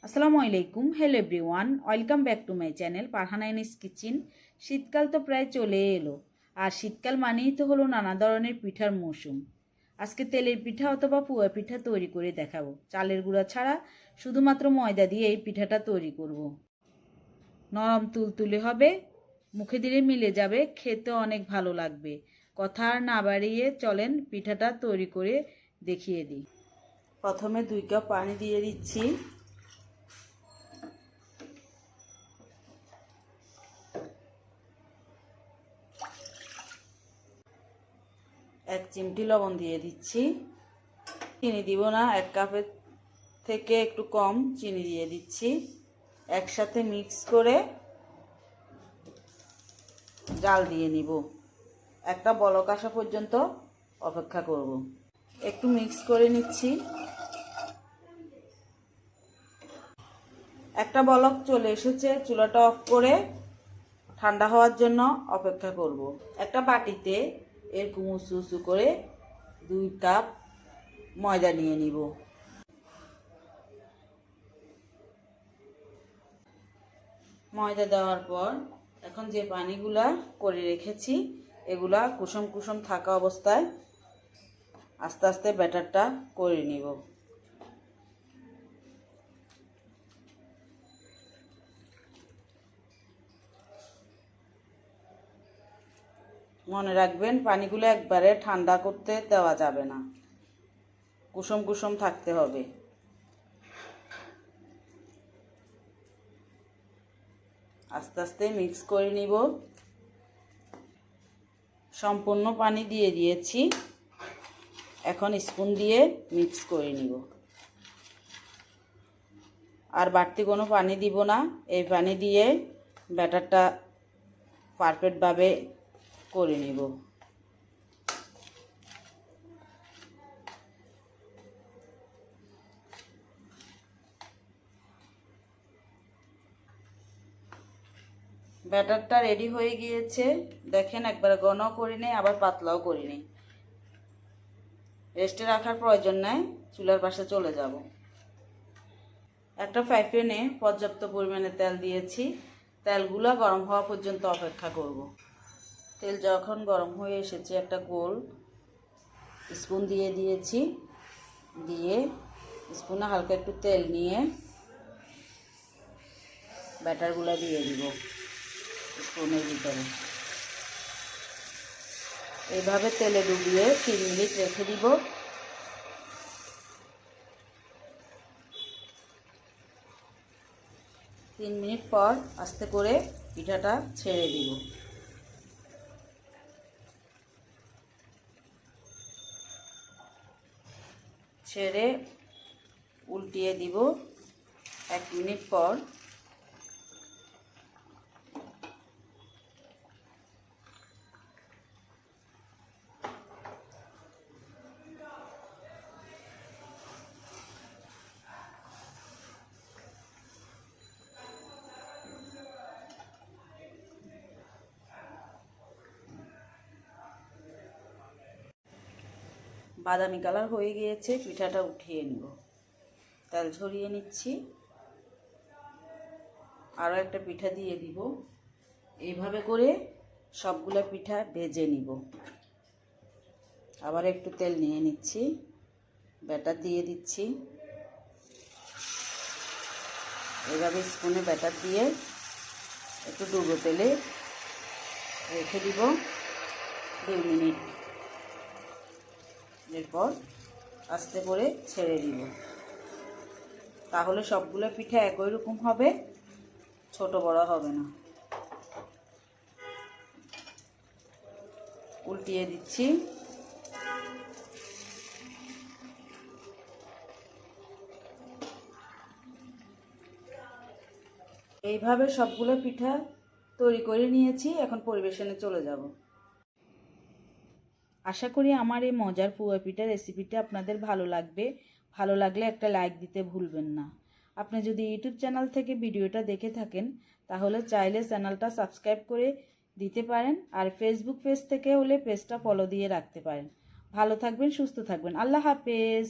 আসসালামু আলাইকুম। Hello everyone, welcome back to my channel Parhana ইনিস কিচেন। শীতকাল তো প্রায় চলে এলো, আর শীতকাল মানেই তো হলো নানা ধরনের পিঠার মৌসুম। আজকে তেলের পিঠা অথবা পুয়া পিঠা তৈরি করে দেখাবো। চালের গুঁড়া ছাড়া শুধুমাত্র ময়দা দিয়ে এই পিঠাটা তৈরি করব। নরম তুলতুলে হবে, মুখে দিলে মিলে যাবে, খেতে অনেক ভালো লাগবে। কথা আর না বাড়িয়ে চলেন পিঠাটা তৈরি করে দেখিয়ে দিই। প্রথমে 2 কাপ পানি দিয়ে দিচ্ছি। এক চিমটি লবণ দিয়ে দিচ্ছি। চিনি দিব না, 1 কাপের থেকে একটু কম চিনি দিয়ে দিচ্ছি। একসাথে মিক্স করে জাল দিয়ে নিব। একটা বলক আসা পর্যন্ত অপেক্ষা করব। একটু মিক্স করে নিচ্ছি। একটা বলক চলে এসেছে, চুলাটা অফ করে ঠান্ডা হওয়ার জন্য অপেক্ষা করব। একটা বাটিতে এরকম উঁচু উঁচু করে 2 কাপ ময়দা নিয়ে নিব। ময়দা দেওয়ার পর এখন যে পানিগুলা করে রেখেছি এগুলা কুসুম কুসুম থাকা অবস্থায় আস্তে আস্তে ব্যাটারটা করে নিব। মনে রাখবেন পানিগুলো একবারে ঠান্ডা করতে দেওয়া যাবে না, কুসুম কুসুম থাকতে হবে। আস্তে আস্তে মিক্স করে নিব। সম্পূর্ণ পানি দিয়ে দিয়েছি, এখন স্পুন দিয়ে মিক্স করে নিব। আর বাড়তি কোনো পানি দিব না, এই পানি দিয়ে ব্যাটারটা পারফেক্টভাবে করে নিব। ব্যাটারটা রেডি হয়ে গিয়েছে, দেখেন একবার ঘন করে নেই আবার পাতলাও করে নেই। রেস্টে রাখার প্রয়োজন নাই, চুলার পাশে চলে যাব। একটা ফ্রাই প্যানে পর্যাপ্ত পরিমাণে তেল দিয়েছি, তেলগুলো গরম হওয়া পর্যন্ত অপেক্ষা করব। তেল যখন গরম হয়ে এসেছে একটা গোল স্পুন দিয়ে দিয়েছি, দিয়ে স্পুনে হালকা একটু তেল নিয়ে ব্যাটারগুলো দিয়ে দিব স্পুনের ভিতরে। এইভাবে তেলে ডুবিয়ে 3 মিনিট রেখে দিব। তিন মিনিট পর আস্তে করে পিঠাটা ছেড়ে দিব। ছেড়ে উল্টিয়ে দিব 1 মিনিট পর। বাদামি কালার হয়ে গিয়েছে, পিঠাটা উঠিয়ে নিব। তেল ঝরিয়ে নিচ্ছি। আরও একটা পিঠা দিয়ে দিব। এইভাবে করে সবগুলো পিঠা ভেজে নিব। আবার একটু তেল নিয়ে নিচ্ছি, ব্যাটার দিয়ে দিচ্ছি। এভাবে স্পুনে ব্যাটার দিয়ে একটু ডুবো তেলে রেখে দিব 2 মিনিট। এরপর আস্তে করে ছেড়ে দিব। তাহলে সবগুলো পিঠা একই রকম হবে, ছোট বড় হবে না। উল্টিয়ে দিচ্ছি। এইভাবে সবগুলো পিঠা তৈরি করে নিয়েছি, এখন পরিবেশনে চলে যাব। আশা করি আমার এই মজার পুয়া পিঠা রেসিপিটা আপনাদের ভালো লাগবে। ভালো লাগলে একটা লাইক দিতে ভুলবেন না। আপনি যদি ইউটিউব চ্যানেল থেকে ভিডিওটা দেখে থাকেন তাহলে চাইলে চ্যানেলটা সাবস্ক্রাইব করে দিতে পারেন, আর ফেসবুক পেজ থেকে হলে পেজটা ফলো দিয়ে রাখতে পারেন। ভালো থাকবেন, সুস্থ থাকবেন। আল্লাহ হাফেজ।